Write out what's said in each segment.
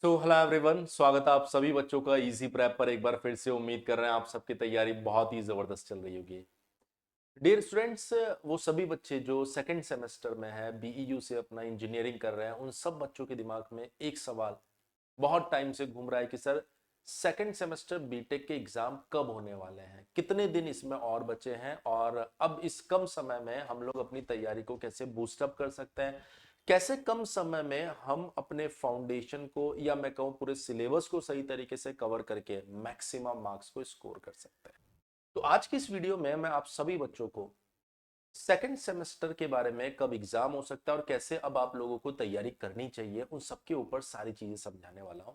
तो hello everyone, स्वागत है आप सभी बच्चों का इजी प्रैप पर। एक बार फिर से उम्मीद कर रहे हैं आप सबकी तैयारी बहुत ही जबरदस्त चल रही होगी। डियर स्टूडेंट्स, वो सभी बच्चे जो सेकंड सेमेस्टर में है, बीईयू से अपना इंजीनियरिंग कर रहे हैं, उन सब बच्चों के दिमाग में एक सवाल बहुत टाइम से घूम रहा है कि सर सेकंड सेमेस्टर बीटेक के एग्जाम कब होने वाले हैं, कितने दिन इसमें और बचे हैं, और अब इस कम समय में हम लोग अपनी तैयारी को कैसे बूस्टअप कर सकते हैं, कैसे कम समय में हम अपने फाउंडेशन को या मैं कहूं पूरे सिलेबस को सही तरीके से कवर करके मैक्सिमम मार्क्स को स्कोर कर सकते हैं। तो आज की इस वीडियो में मैं आप सभी बच्चों को सेकंड सेमेस्टर के बारे में, कब एग्जाम हो सकता है और कैसे अब आप लोगों को तैयारी करनी चाहिए, उन सब के ऊपर सारी चीजें समझाने वाला हूं।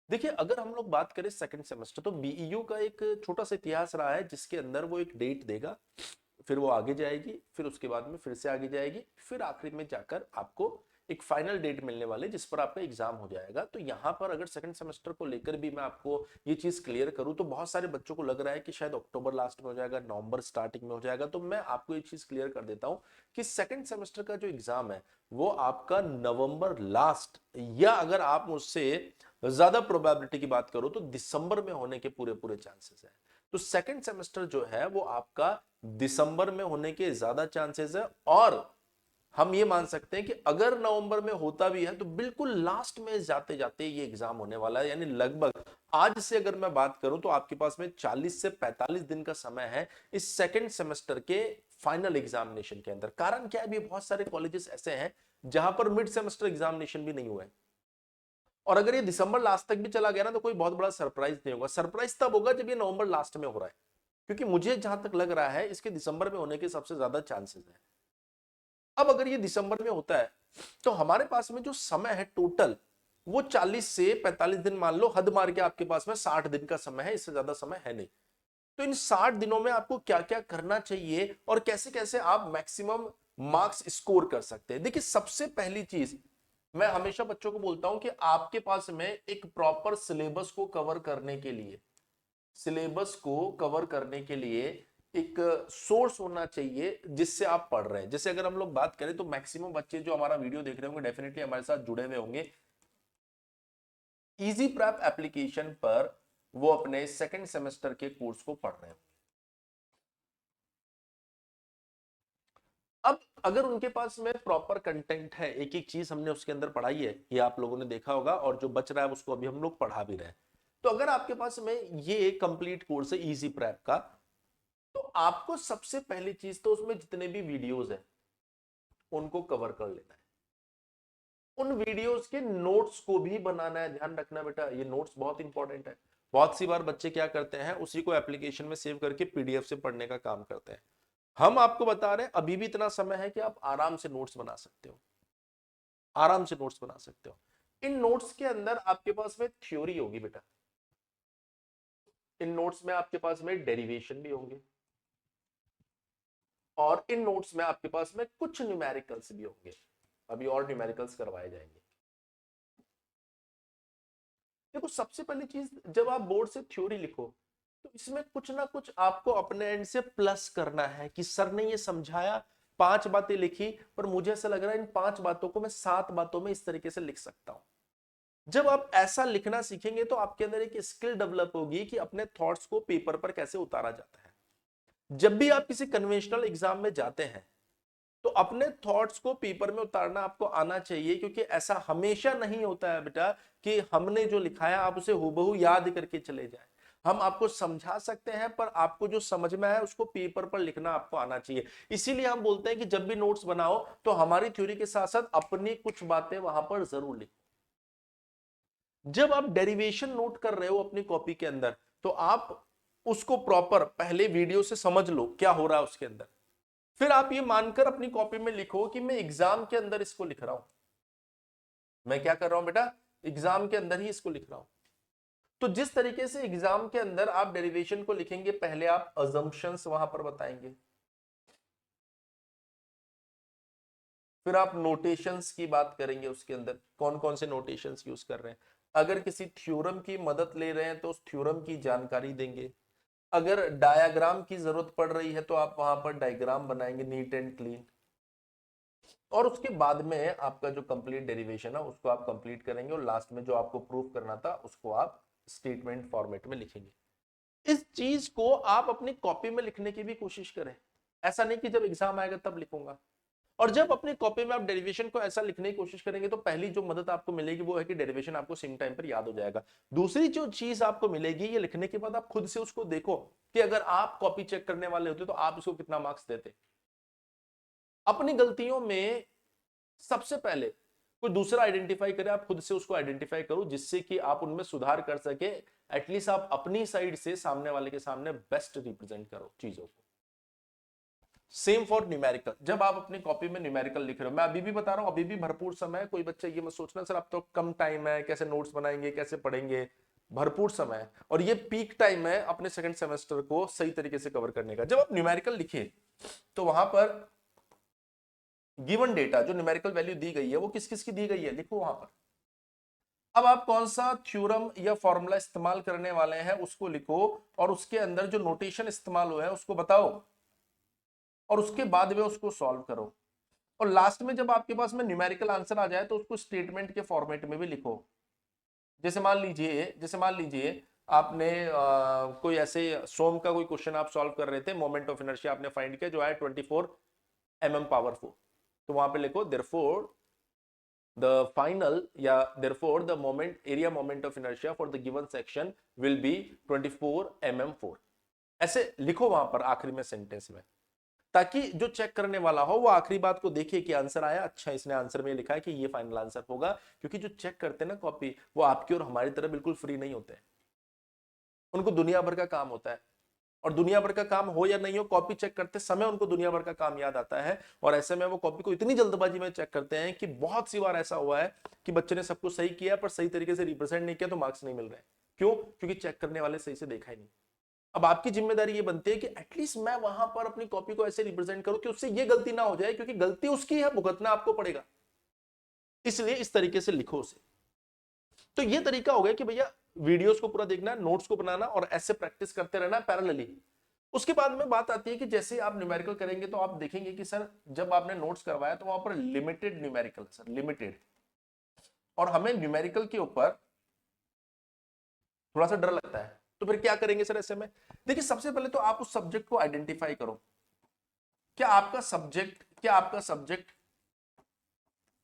देखिए, अगर हम लोग बात करें सेकंड सेमेस्टर, तो बीईयू का एक छोटा सा इतिहास रहा है जिसके अंदर वो एक डेट देगा, फिर वो आगे जाएगी, फिर उसके बाद में फिर से आगे जाएगी, फिर आखिरी में जाकर आपको एक फाइनल डेट मिलने वाली जिस पर आपका एग्जाम हो जाएगा। तो यहाँ पर अगर सेकंड सेमेस्टर को लेकर भी मैं आपको ये चीज क्लियर करूँ तो बहुत सारे बच्चों को लग रहा है कि शायद अक्टूबर लास्ट में हो जाएगा, नवंबर स्टार्टिंग में हो जाएगा। तो मैं आपको ये चीज क्लियर कर देता हूँ कि सेकंड सेमेस्टर का जो एग्जाम है वो आपका नवंबर लास्ट, या अगर आप मुझसे ज्यादा प्रोबेबिलिटी की बात करो तो दिसंबर में होने के पूरे पूरे चांसेस है। तो सेकंड सेमेस्टर जो है वो आपका दिसंबर में होने के ज्यादा चांसेस है, और हम ये मान सकते हैं कि अगर नवंबर में होता भी है तो बिल्कुल लास्ट में जाते जाते ये एग्जाम होने वाला है। यानी लगभग आज से अगर मैं बात करूं तो आपके पास में 40 से 45 दिन का समय है इस सेकंड सेमेस्टर के फाइनल एग्जामिनेशन के अंदर। कारण क्या है, अभी बहुत सारे कॉलेजेस ऐसे हैं जहां पर मिड सेमेस्टर एग्जामिनेशन भी नहीं हुआ है, और अगर ये दिसंबर लास्ट तक भी चला गया ना तो कोई बहुत बड़ा सरप्राइज नहीं होगा। सरप्राइज तब होगा जब ये नवंबर लास्ट में हो रहा है, क्योंकि मुझे जहां तक लग रहा है इसके दिसंबर में होने के सबसे ज्यादा चांसेस है। अब अगर ये दिसंबर में होता है तो हमारे पास में जो समय है टोटल वो 40 से 45 दिन, मान लो हद मार के आपके पास में 60 दिन का समय है, इससे ज्यादा समय है नहीं। तो इन 60 दिनों में आपको क्या क्या करना चाहिए और कैसे कैसे आप मैक्सिमम मार्क्स स्कोर कर सकते हैं। देखिए, सबसे पहली चीज मैं हमेशा बच्चों को बोलता हूं कि आपके पास में एक प्रॉपर सिलेबस को कवर करने के लिए, सिलेबस को कवर करने के लिए एक सोर्स होना चाहिए जिससे आप पढ़ रहे हैं। जैसे अगर हम लोग बात करें तो मैक्सिमम बच्चे जो हमारा वीडियो देख रहे होंगे डेफिनेटली हमारे साथ जुड़े हुए होंगे इजी प्रैप एप्लीकेशन पर, वो अपने सेकंड सेमेस्टर के कोर्स को पढ़ रहे हैं। अब अगर उनके पास में प्रॉपर कंटेंट है, एक एक चीज हमने उसके अंदर पढ़ाई है, ये आप लोगों ने देखा होगा, और जो बच रहा है उसको अभी हम लोग पढ़ा भी रहे हैं। तो अगर आपके पास में ये कंप्लीट कोर्स है इजी प्रैप का, तो आपको सबसे पहली चीज तो उसमें जितने भी वीडियोस हैं उनको कवर कर लेना है। उन वीडियोस के नोट्स को भी बनाना है। ध्यान रखना बेटा, ये नोट्स बहुत इंपॉर्टेंट है। बहुत सी बार बच्चे क्या करते हैं, उसी को एप्लीकेशन में सेव करके पीडीएफ से पढ़ने का काम करते हैं। हम आपको बता रहे हैं अभी भी इतना समय है कि आप आराम से नोट्स बना सकते हो, आराम से नोट्स बना सकते हो। इन नोट्स के अंदर आपके पास में थ्योरी होगी बेटा, इन नोट्स में आपके पास में डेरिवेशन भी होंगे, और इन नोट्स में आपके पास में कुछ न्यूमेरिकल्स भी होंगे। अभी और न्यूमेरिकल्स करवाए जाएंगे। देखो, सबसे पहली चीज, जब आप बोर्ड से थ्योरी लिखो तो इसमें कुछ ना कुछ आपको अपने एंड से प्लस करना है कि सर ने ये समझाया, 5 बातें लिखी, पर मुझे ऐसा लग रहा है इन 5 बातों को मैं 7 बातों में इस तरीके से लिख सकता हूं। जब आप ऐसा लिखना सीखेंगे तो आपके अंदर एक स्किल डेवलप होगी कि अपने थॉट्स को पेपर पर कैसे उतारा जाता है। जब भी आप किसी कन्वेंशनल एग्जाम में जाते हैं तो अपने थॉट्स को पेपर में उतारना आपको आना चाहिए, क्योंकि ऐसा हमेशा नहीं होता है बेटा कि हमने जो लिखाया आप उसे हूबहू याद करके चले जाएं। हम आपको समझा सकते हैं, पर आपको जो समझ में आया उसको पेपर पर लिखना आपको आना चाहिए। इसीलिए हम बोलते हैं कि जब भी नोट्स बनाओ तो हमारी थ्योरी के साथ साथ अपनी कुछ बातें वहां पर जरूर लिखो। जब आप डेरिवेशन नोट कर रहे हो अपनी कॉपी के अंदर, तो आप उसको प्रॉपर पहले वीडियो से समझ लो क्या हो रहा है उसके अंदर, फिर आप ये मानकर अपनी कॉपी में लिखो कि मैं एग्जाम के अंदर इसको लिख रहा हूं। मैं क्या कर रहा हूं बेटा, एग्जाम के अंदर ही इसको लिख रहा हूं। तो जिस तरीके से एग्जाम के अंदर आप डेरिवेशन को लिखेंगे, पहले आप अजम्पशंस वहां पर बताएंगे, फिर आप नोटेशंस की बात करेंगे, उसके अंदर कौन कौन से नोटेशंस यूज कर रहे हैं। अगर किसी थ्योरम की मदद ले रहे हैं तो उस थ्योरम की जानकारी देंगे। अगर डायग्राम की जरूरत पड़ रही है तो आप वहां पर डायग्राम बनाएंगे नीट एंड क्लीन। और उसके बाद में आपका जो कंप्लीट डेरिवेशन है उसको आप कंप्लीट करेंगे और लास्ट में जो आपको प्रूव करना था उसको आप स्टेटमेंट फॉर्मेट में लिखेंगे। इस चीज को आप अपनी कॉपी में लिखने की भी कोशिश करें, ऐसा नहीं कि जब एग्जाम आएगा तब लिखूंगा। और जब अपनी कॉपी में आप डेरिवेशन को ऐसा लिखने की कोशिश करेंगे तो पहली जो मदद आपको मिलेगी वो है कि डेरिवेशन आपको सेम टाइम पर याद हो जाएगा। दूसरी जो चीज आपको मिलेगी, ये लिखने के बाद आप खुद से उसको देखो कि अगर आप कॉपी चेक करने वाले होते तो आप इसको कितना मार्क्स देते। अपनी गलतियों में सबसे पहले कोई दूसरा आइडेंटिफाई करे, आप खुद से उसको आइडेंटिफाई करो जिससे कि आप उनमें सुधार कर सके। एटलीस्ट आप अपनी साइड से सामने वाले के सामने बेस्ट रिप्रेजेंट करो चीजों को। सेम फॉर न्यूमेरिकल, जब आप अपनी कॉपी में न्यूमेरिकल लिख रहे हो, मैं अभी भी बता रहा हूं, अभी भी भरपूर समय है। कोई बच्चा ये मत सोचना सर अब तो कम टाइम है, कैसे नोट्स बनाएंगे, कैसे पढ़ेंगे। भरपूर समय है और ये पीक टाइम है अपने सेकंड सेमेस्टर को सही तरीके से कवर करने का। जब आप न्यूमेरिकल लिखे तो वहां पर गिवन डेटा जो न्यूमेरिकल वैल्यू दी गई है वो किस किस की दी गई है लिखो वहां पर। अब आप कौन सा थ्योरम या फॉर्मूला इस्तेमाल करने वाले हैं उसको लिखो और उसके अंदर जो नोटेशन इस्तेमाल हुआ है उसको बताओ और उसके बाद में उसको सॉल्व करो। और लास्ट में जब आपके पास में न्यूमेरिकल आंसर आ जाए तो उसको स्टेटमेंट के फॉर्मेट में भी लिखो। जैसे मान लीजिए आपने कोई ऐसे सोम का कोई क्वेश्चन आप सॉल्व कर रहे थे, मोमेंट ऑफ इनर्शिया आपने फाइंड किया जो है 24 mm पावर 4, तो वहां पे लिखो देयरफॉर द फाइनल या therefore the moment area moment of inertia for the given section will be 24 mm 4। ऐसे लिखो वहां पर आखिरी में सेंटेंस में, ताकि जो चेक करने वाला हो वो आखिरी बात को देखे कि आंसर आया, अच्छा इसने आंसर में लिखा है कि ये फाइनल आंसर होगा। क्योंकि जो चेक करते हैं ना कॉपी, वो आपकी और हमारी तरह बिल्कुल फ्री नहीं होते, उनको दुनिया भर का काम होता है। और दुनिया भर का काम हो या नहीं हो, कॉपी चेक करते समय उनको दुनिया भर का काम याद आता है और ऐसे में वो कॉपी को इतनी जल्दबाजी में चेक करते हैं कि बहुत सी बार ऐसा हुआ है कि बच्चे ने सब कुछ सही किया पर सही तरीके से रिप्रेजेंट नहीं किया तो मार्क्स नहीं मिल रहे। क्यों? क्योंकि चेक करने वाले सही से देखा ही नहीं। अब आपकी जिम्मेदारी ये बनती है कि एटलीस्ट मैं वहां पर अपनी कॉपी को ऐसे रिप्रेजेंट करूं कि उससे ये गलती ना हो जाए, क्योंकि गलती उसकी है, भुगतना आपको पड़ेगा। इसलिए इस तरीके से लिखो उसे। तो ये तरीका हो गया कि भैया वीडियोस को पूरा देखना, नोट्स को बनाना और ऐसे प्रैक्टिस करते रहना पैरेलली। उसके बाद में बात आती है कि जैसे आप न्यूमेरिकल करेंगे तो आप देखेंगे कि सर जब आपने नोट्स करवाया तो वहां पर लिमिटेड न्यूमेरिकल, सर लिमिटेड, और हमें न्यूमेरिकल के ऊपर थोड़ा सा डर लगता है। तो फिर क्या करेंगे सर ऐसे में? देखिए सबसे पहले तो आप उस सब्जेक्ट को आइडेंटिफाई करो। क्या आपका सब्जेक्ट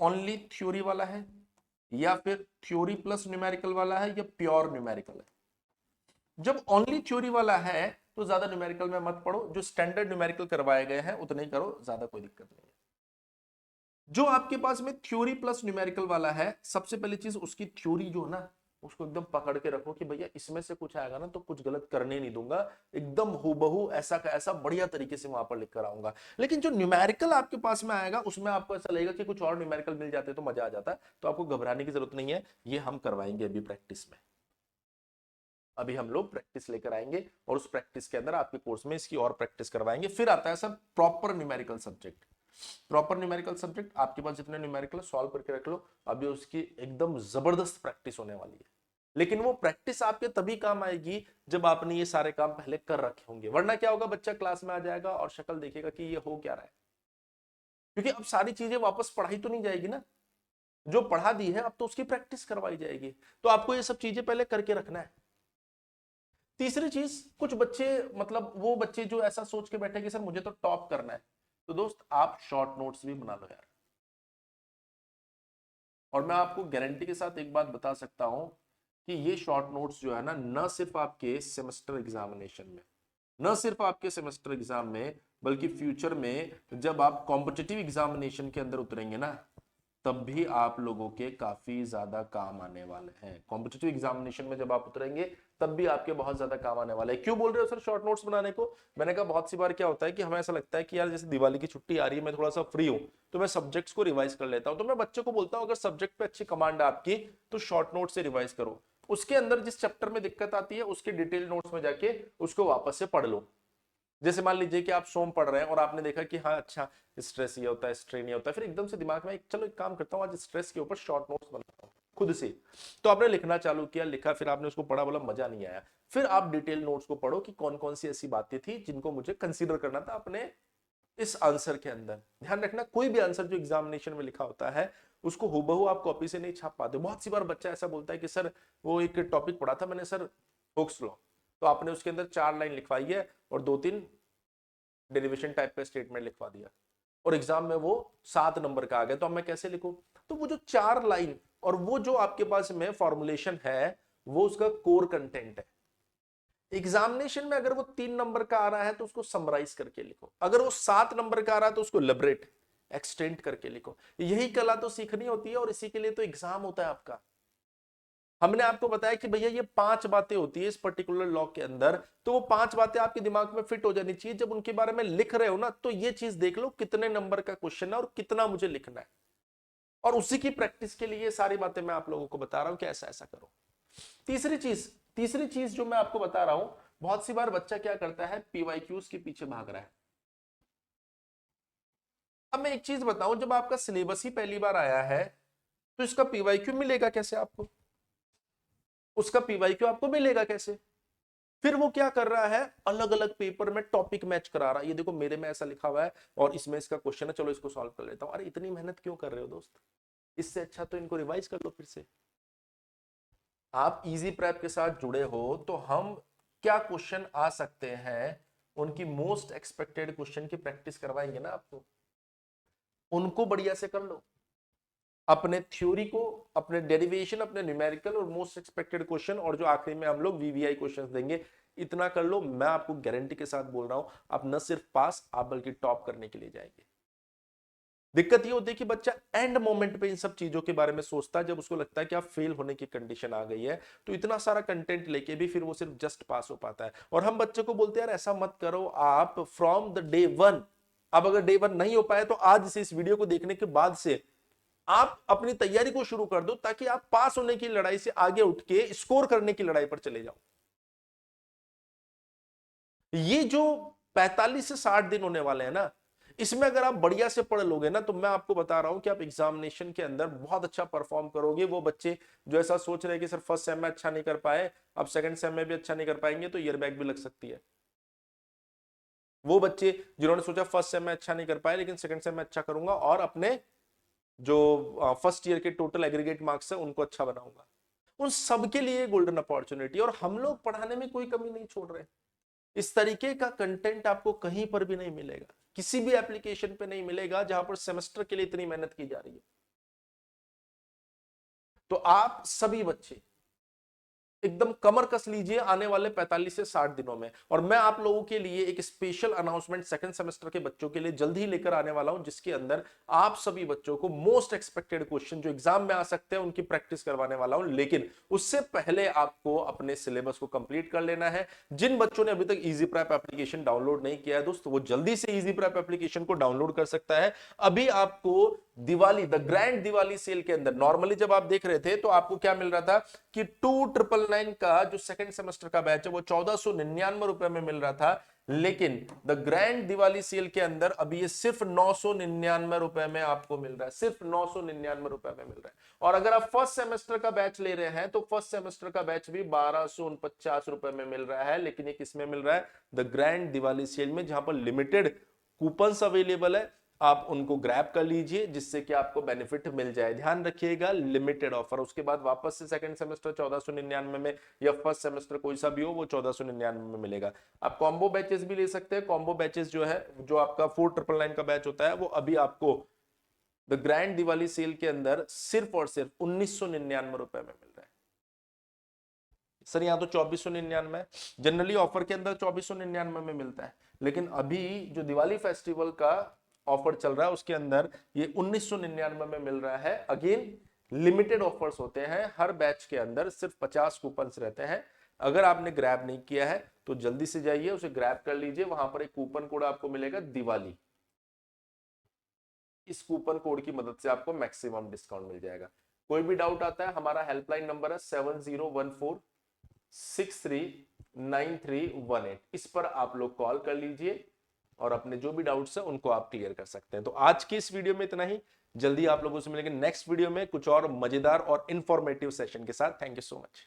ओनली थ्योरी वाला है या फिर थ्योरी प्लस न्यूमेरिकल वाला है या प्योर न्यूमेरिकल है? जब ओनली थ्योरी वाला है तो ज्यादा न्यूमेरिकल में मत पढ़ो, जो स्टैंडर्ड न्यूमेरिकल करवाए गए हैं उतने ही करो, ज्यादा कोई दिक्कत नहीं है। जो आपके पास में थ्योरी प्लस न्यूमेरिकल वाला है, सबसे पहली चीज उसकी थ्योरी जो है ना उसको एकदम पकड़ के रखो कि भैया इसमें से कुछ आएगा ना तो कुछ गलत करने नहीं दूंगा, एकदम हूबहू ऐसा का ऐसा बढ़िया तरीके से वहां पर लिख कर आऊंगा। लेकिन जो न्यूमेरिकल आपके पास में आएगा उसमें आपको ऐसा लगेगा कि कुछ और न्यूमेरिकल मिल जाते तो मजा आ जाता, तो आपको घबराने की जरूरत नहीं है। ये हम करवाएंगे अभी प्रैक्टिस में, अभी हम लोग प्रैक्टिस लेकर आएंगे और उस प्रैक्टिस के अंदर आपके कोर्स में इसकी और प्रैक्टिस करवाएंगे। फिर आता है sir proper numerical subject. Proper numerical subject आपके पास जितने न्यूमेरिकल सॉल्व करके रख लो, अभी उसकी एकदम जबरदस्त प्रैक्टिस होने वाली है। लेकिन वो प्रैक्टिस आपके तभी काम आएगी जब आपने ये सारे काम पहले कर रखे होंगे, वरना क्या होगा, बच्चा क्लास में आ जाएगा और शक्ल देखेगा कि ये हो क्या रहा है। क्योंकि अब सारी चीजें वापस पढ़ाई तो नहीं जाएगी ना, जो पढ़ा दी है अब तो उसकी प्रैक्टिस करवाई जाएगी। तो आपको ये सब चीजें पहले करके रखना है। तीसरी चीज, कुछ बच्चे मतलब वो बच्चे जो ऐसा सोच के बैठे कि सर मुझे तो टॉप करना है, तो दोस्त आप शॉर्ट नोट्स भी बना लो यार। और मैं आपको गारंटी के साथ एक बात बता सकता हूं कि ये शॉर्ट नोट्स जो है ना, न सिर्फ आपके सेमेस्टर एग्जामिनेशन में, न सिर्फ आपके सेमेस्टर एग्जाम में, बल्कि फ्यूचर में जब आप कॉम्पिटिटिव एग्जामिनेशन के अंदर उतरेंगे ना, तब भी आप लोगों के काफी ज्यादा काम आने वाले हैं। कॉम्पिटिटिव एग्जामिनेशन में जब आप उतरेंगे तब भी आपके बहुत ज्यादा काम आने वाले हैं। क्यों बोल रहे हो सर शॉर्ट नोट्स बनाने को? मैंने कहा बहुत सी बार क्या होता है कि हमें ऐसा लगता है कि यार जैसे दिवाली की छुट्टी आ रही है, मैं थोड़ा सा फ्री हूं तो मैं सब्जेक्ट्स को रिवाइज कर लेता हूं। तो मैं बच्चों को बोलता हूं अगर सब्जेक्ट पे अच्छी कमांड है आपकी तो शॉर्ट नोट से रिवाइज करो, उसके अंदर जिस चैप्टर में दिक्कत आती है उसके डिटेल नोट्स में जाके उसको वापस से पढ़ लो। जैसे मान लीजिए कि आप सोम पढ़ रहे हैं और आपने देखा कि हाँ अच्छा स्ट्रेस ये होता है, स्ट्रेन ये होता है, फिर एकदम से दिमाग में चलो एक काम करता हूँ आज स्ट्रेस के ऊपर शॉर्ट नोट्स बनाता हूँ खुद से। तो आपने लिखना चालू किया, लिखा, फिर आपने उसको पढ़ा, बोला मजा नहीं आया, फिर आप डिटेल नोट्स को पढ़ो कि कौन कौन सी ऐसी बातें थी जिनको मुझे कंसीडर करना था अपने इस आंसर के अंदर। ध्यान रखना, कोई भी आंसर जो एग्जामिनेशन में लिखा होता है उसको हूबहू आप कॉपी से नहीं छाप पाते। बहुत सी बार बच्चा ऐसा बोलता है कि सर वो एक टॉपिक पढ़ा था मैंने सर हुक्स लॉ, तो आपने उसके अंदर 4 लाइन लिखवाई है और 2-3 डेरिवेशन टाइप का स्टेटमेंट लिखवा दिया और एग्जाम में वो 7 नंबर का आ गया, तो अब मैं कैसे लिखूं? तो वो जो 4 लाइन और वो जो आपके पास में फॉर्मुलेशन है वो उसका कोर कंटेंट है। एग्जामिनेशन में अगर वो 3 नंबर का आ रहा है तो उसको समराइज करके लिखो, अगर वो 7 नंबर का आ रहा है तो उसको लिबरेट एक्सटेंड करके लिखो। यही कला तो सीखनी होती है और इसी के लिए तो एग्जाम होता है आपका। हमने आपको बताया कि भैया ये 5 बातें होती है इस पर्टिकुलर लॉ के अंदर, तो वो 5 बातें आपके दिमाग में फिट हो जानी चाहिए। जब उनके बारे में लिख रहे हो ना तो ये चीज देख लो कितने नंबर का क्वेश्चन है और कितना मुझे लिखना है, और उसी की प्रैक्टिस के लिए सारी बातें मैं आप लोगों को बता रहा हूं कि ऐसा ऐसा करो। तीसरी चीज जो मैं आपको बता रहा हूं, बहुत सी बार बच्चा क्या करता है, पीवाईक्यूज के पीछे भाग रहा है। अब मैं एक चीज बताऊं, जब आपका सिलेबस ही पहली बार आया है तो इसका पीवाईक्यू मिलेगा कैसे आपको, उसका पीवाईक्यू आपको मिलेगा कैसे? फिर वो क्या कर रहा है, अलग अलग पेपर में टॉपिक मैच करा रहा है। ये देखो मेरे में ऐसा लिखा हुआ है और इसमें इसका क्वेश्चन है, चलो इसको सॉल्व कर लेता हूं। अरे इतनी मेहनत क्यों कर रहे हो दोस्त, इससे अच्छा तो इनको रिवाइज कर लो फिर से। आप इजी प्रेप के साथ जुड़े हो तो हम क्या क्वेश्चन आ सकते हैं उनकी मोस्ट एक्सपेक्टेड क्वेश्चन की प्रैक्टिस करवाएंगे ना आपको, उनको बढ़िया से कर लो। अपने थ्योरी को, अपने डेरिवेशन, अपने न्यूमेरिकल और मोस्ट एक्सपेक्टेड क्वेश्चन, और जो आखिरी में हम लोग वीवीआई क्वेश्चंस देंगे, इतना कर लो। मैं आपको गारंटी के साथ बोल रहा हूं, आप न सिर्फ पास, आप बल्कि टॉप करने के लिए जाएंगे। दिक्कत ये होती है कि बच्चा एंड मोमेंट पे इन सब चीजों के बारे में सोचता है, जब उसको लगता है कि आप फेल होने की कंडीशन आ गई है, तो इतना सारा कंटेंट लेके भी फिर वो सिर्फ जस्ट पास हो पाता है। और हम बच्चे को बोलते हैं यार ऐसा मत करो, आप फ्रॉम द डे 1, अब अगर डे 1 नहीं हो पाए तो आज से, इस वीडियो को देखने के बाद से आप अपनी तैयारी को शुरू कर दो, ताकि आप पास होने की लड़ाई से आगे उठ के स्कोर करने की लड़ाई पर चले जाओ। ये जो 45 से 60 दिन होने वाले हैं ना, इसमें अगर आप बढ़िया से पढ़ लोगे ना, तो मैं आपको बता रहा हूं कि आप एग्जामिनेशन के अंदर बहुत अच्छा परफॉर्म करोगे। वो बच्चे जो ऐसा सोच रहे हैं कि सर फर्स्ट सेम में अच्छा नहीं कर पाए, अब सेकंड सेम में भी अच्छा नहीं कर पाएंगे तो ईयर बैक भी लग सकती है। वो बच्चे जिन्होंने सोचा फर्स्ट सेम में अच्छा नहीं कर पाए लेकिन सेकंड सेम में अच्छा करूंगा और अपने जो फर्स्ट ईयर के टोटल एग्रीगेट मार्क्स है उनको अच्छा बनाऊंगा, उन सबके लिए गोल्डन अपॉर्चुनिटी। और हम लोग पढ़ाने में कोई कमी नहीं छोड़ रहे। इस तरीके का कंटेंट आपको कहीं पर भी नहीं मिलेगा, किसी भी एप्लीकेशन पे नहीं मिलेगा जहां पर सेमेस्टर के लिए इतनी मेहनत की जा रही है। तो आप सभी बच्चे एकदम कमर कस लीजिए आने वाले 45 से 60 दिनों में। और मैं आप लोगों के लिए एक स्पेशल अनाउंसमेंट सेकंड सेमेस्टर के बच्चों के लिए जल्द ही लेकर आने वाला हूं, जिसके अंदर आप सभी बच्चों को मोस्ट एक्सपेक्टेड क्वेश्चन जो एग्जाम में आ सकते हैं उनकी प्रैक्टिस करवाने वाला हूं। लेकिन उससे पहले आपको अपने सिलेबस को कंप्लीट कर लेना है। जिन बच्चों ने अभी तक इजी प्रेप एप्लीकेशन डाउनलोड नहीं किया है दोस्तों, वो जल्दी से इजी प्रेप एप्लीकेशन को डाउनलोड कर सकता है। अभी आपको Diwali, the grand Diwali sale के अंदर, नॉर्मली जब आप देख रहे थे तो आपको क्या मिल रहा था कि 2999 का जो सेकंड सेमेस्टर का बैच है वो 1499 रुपए में मिल रहा था। लेकिन द ग्रैंड दिवाली सेल के अंदर अभी ये सिर्फ 999 रुपए में आपको मिल रहा है, सिर्फ 999 रुपए में मिल रहा है। और अगर आप फर्स्ट सेमेस्टर का बैच ले रहे हैं तो फर्स्ट सेमेस्टर का बैच भी 1249 रुपए में मिल रहा है। लेकिन ये किसमें मिल रहा है, द ग्रैंड दिवाली सेल में, जहां पर लिमिटेड कूपन्स अवेलेबल है। आप उनको ग्रैब कर लीजिए जिससे कि आपको बेनिफिट मिल जाए। ध्यान रखिएगा, लिमिटेड ऑफर। उसके बाद वापस से सेकंड सेमेस्टर 1499 में, या फर्स्ट सेमेस्टर कोई सा भी हो वो 1499 में मिलेगा। आप कॉम्बो बैचेस भी ले सकते हैं। कॉम्बो बैचेस जो है, जो आपका 4999 का बैच होता है, वो अभी आपको द ग्रैंड दिवाली सेल के अंदर सिर्फ और सिर्फ 1999 रुपए में मिल रहा है। सर यहाँ तो 2499 है, जनरली ऑफर के अंदर 2499 में मिलता है, लेकिन अभी जो दिवाली फेस्टिवल का ऑफर चल रहा है उसके अंदर ये 1999 में मिल रहा है। अगेन लिमिटेड ऑफर्स होते हैं, हर बैच के अंदर सिर्फ 50 कूपन्स रहते हैं। अगर आपने ग्रैब नहीं किया है तो जल्दी से जाइए उसे ग्रैब कर लीजिए। वहां पर एक कूपन कोड आपको मिलेगा दिवाली, इस कूपन कोड की मदद से आपको मैक्सिमम डिस्काउंट मिल जाएगा। कोई भी डाउट आता है, हमारा हेल्पलाइन नंबर है 7014639318। इस पर आप लोग कॉल कर लीजिए और अपने जो भी डाउट्स हैं उनको आप क्लियर कर सकते हैं। तो आज की इस वीडियो में इतना ही। जल्दी आप लोगों से मिलेंगे नेक्स्ट वीडियो में कुछ और मजेदार और इंफॉर्मेटिव सेशन के साथ। Thank you so much.